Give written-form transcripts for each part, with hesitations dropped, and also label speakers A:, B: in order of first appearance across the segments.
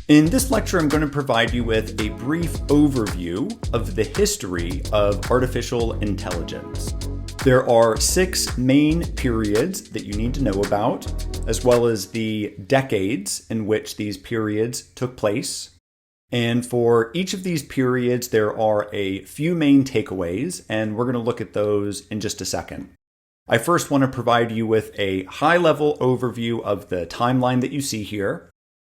A: In this lecture, I'm going to provide you with a brief overview of the history of artificial intelligence. There are 6 main periods that you need to know about, as well as the decades in which these periods took place. And for each of these periods, there are a few main takeaways, and we're going to look at those in just a second. I first want to provide you with a high-level overview of the timeline that you see here.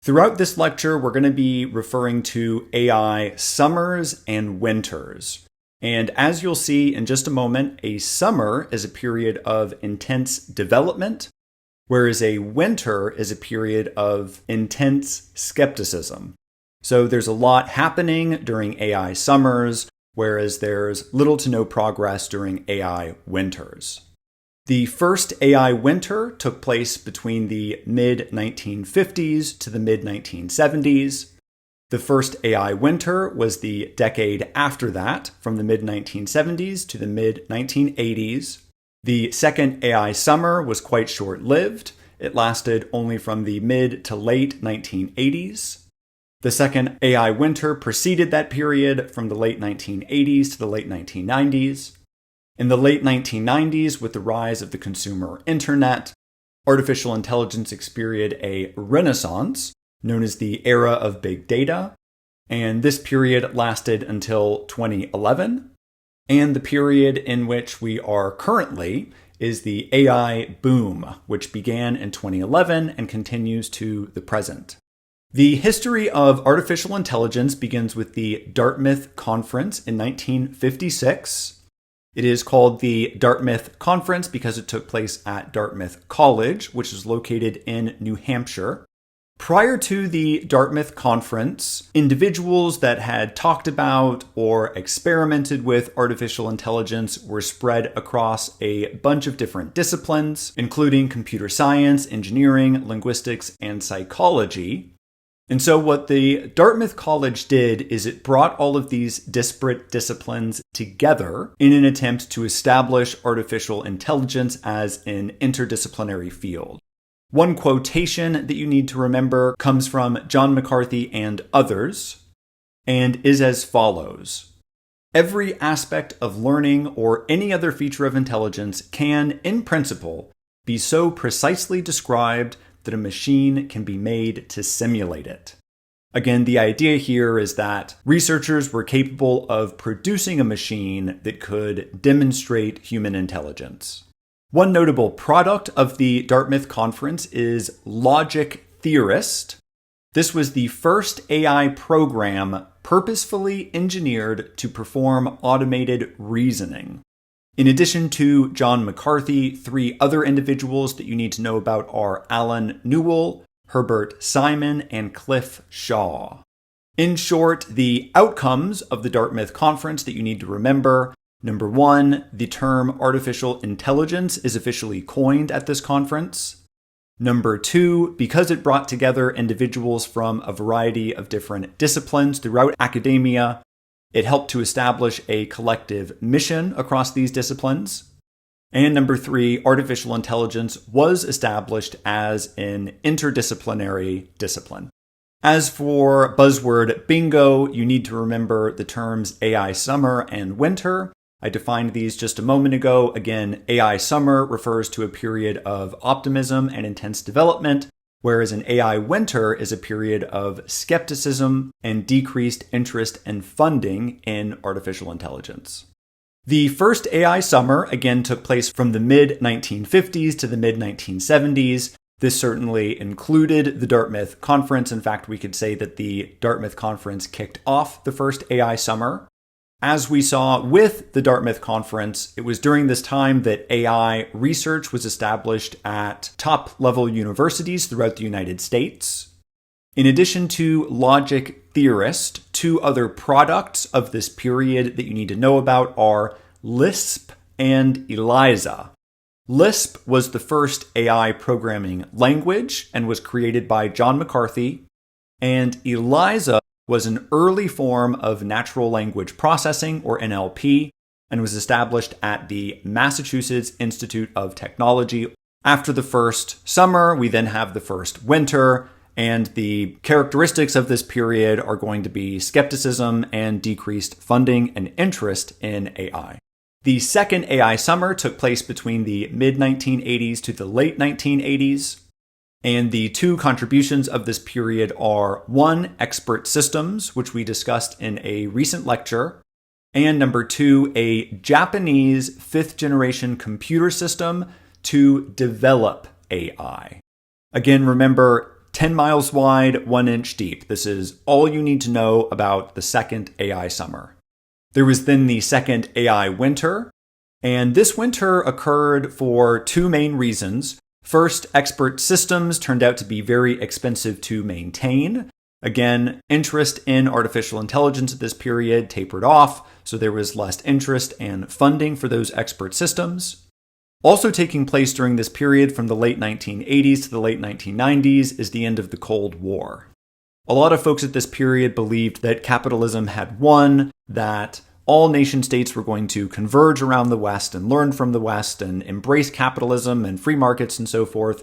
A: Throughout this lecture, we're going to be referring to AI summers and winters. And as you'll see in just a moment, a summer is a period of intense development, whereas a winter is a period of intense skepticism. So there's a lot happening during AI summers, whereas there's little to no progress during AI winters. The first AI winter took place between the mid-1950s to the mid-1970s. The first AI winter was the decade after that, from the mid-1970s to the mid-1980s. The second AI summer was quite short-lived. It lasted only from the mid to late 1980s. The second AI winter preceded that period from the late 1980s to the late 1990s. In the late 1990s, with the rise of the consumer internet, artificial intelligence experienced a renaissance known as the era of big data, and this period lasted until 2011. And the period in which we are currently is the AI boom, which began in 2011 and continues to the present. The history of artificial intelligence begins with the Dartmouth Conference in 1956. It is called the Dartmouth Conference because it took place at Dartmouth College, which is located in New Hampshire. Prior to the Dartmouth Conference, individuals that had talked about or experimented with artificial intelligence were spread across a bunch of different disciplines, including computer science, engineering, linguistics, and psychology. And so what the Dartmouth College did is it brought all of these disparate disciplines together in an attempt to establish artificial intelligence as an interdisciplinary field. One quotation that you need to remember comes from John McCarthy and others, and is as follows. Every aspect of learning or any other feature of intelligence can, in principle, be so precisely described that a machine can be made to simulate it. Again, the idea here is that researchers were capable of producing a machine that could demonstrate human intelligence. One notable product of the Dartmouth Conference is Logic Theorist. This was the first AI program purposefully engineered to perform automated reasoning. In addition to John McCarthy, 3 other individuals that you need to know about are Alan Newell, Herbert Simon, and Cliff Shaw. In short, the outcomes of the Dartmouth Conference that you need to remember. Number 1, the term artificial intelligence is officially coined at this conference. Number 2, because it brought together individuals from a variety of different disciplines throughout academia, it helped to establish a collective mission across these disciplines. And number 3, artificial intelligence was established as an interdisciplinary discipline. As for buzzword bingo, you need to remember the terms AI summer and winter. I defined these just a moment ago. Again, AI summer refers to a period of optimism and intense development, whereas an AI winter is a period of skepticism and decreased interest and funding in artificial intelligence. The first AI summer, again, took place from the mid-1950s to the mid-1970s. This certainly included the Dartmouth Conference. In fact, we could say that the Dartmouth Conference kicked off the first AI summer. As we saw with the Dartmouth Conference, it was during this time that AI research was established at top-level universities throughout the United States. In addition to Logic Theorist, 2 other products of this period that you need to know about are Lisp and ELIZA. Lisp was the first AI programming language and was created by John McCarthy, and ELIZA was an early form of natural language processing, or NLP, and was established at the Massachusetts Institute of Technology. After the first summer, we then have the first winter, And the characteristics of this period are going to be skepticism and decreased funding and interest in AI. The second AI summer took place between the mid-1980s to the late 1980s. And the two contributions of this period are one, expert systems, which we discussed in a recent lecture, and number two, a Japanese fifth-generation computer system to develop AI. Again, remember, 10 miles wide, 1 inch deep. This is all you need to know about the second AI summer. There was then the second AI winter, and this winter occurred for two main reasons. First, expert systems turned out to be very expensive to maintain. Again, interest in artificial intelligence at this period tapered off, so there was less interest and funding for those expert systems. Also taking place during this period from the late 1980s to the late 1990s is the end of the Cold War. A lot of folks at this period believed that capitalism had won, that all nation states were going to converge around the West and learn from the West and embrace capitalism and free markets and so forth.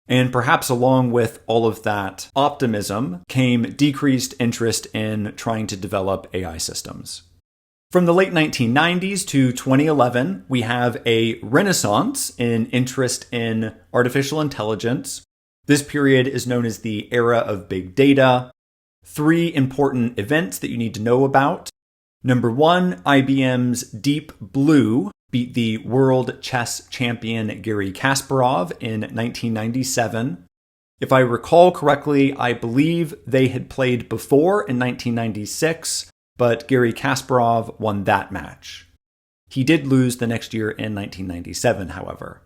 A: And perhaps along with all of that optimism came decreased interest in trying to develop AI systems. From the late 1990s to 2011, we have a renaissance in interest in artificial intelligence. This period is known as the era of big data. Three important events that you need to know about. Number one, IBM's Deep Blue beat the world chess champion Garry Kasparov in 1997. If I recall correctly, I believe they had played before in 1996, but Garry Kasparov won that match. He did lose the next year in 1997, however.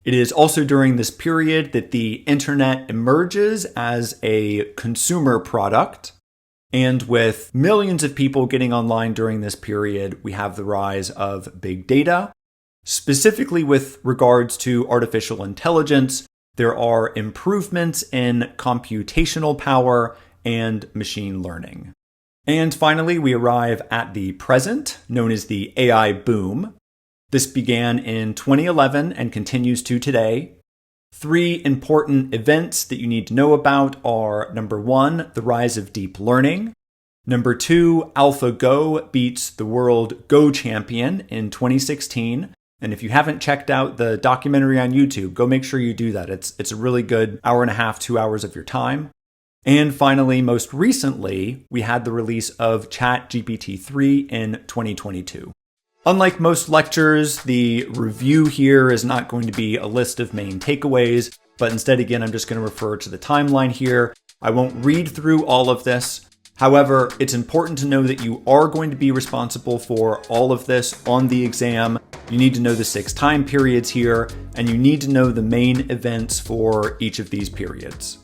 A: It is also during this period that the internet emerges as a consumer product. And with millions of people getting online during this period, we have the rise of big data. Specifically with regards to artificial intelligence, there are improvements in computational power and machine learning. And finally, we arrive at the present, known as the AI boom. This began in 2011 and continues to today. Three important events that you need to know about are, number one, the rise of deep learning. Number two, AlphaGo beats the world Go champion in 2016. And if you haven't checked out the documentary on YouTube, go make sure you do that. It's a really good hour and a half, 2 hours of your time. And finally, most recently, we had the release of ChatGPT 3 in 2022. Unlike most lectures, the review here is not going to be a list of main takeaways, but instead, again, I'm just going to refer to the timeline here. I won't read through all of this. However, it's important to know that you are going to be responsible for all of this on the exam. You need to know the 6 time periods here, and you need to know the main events for each of these periods.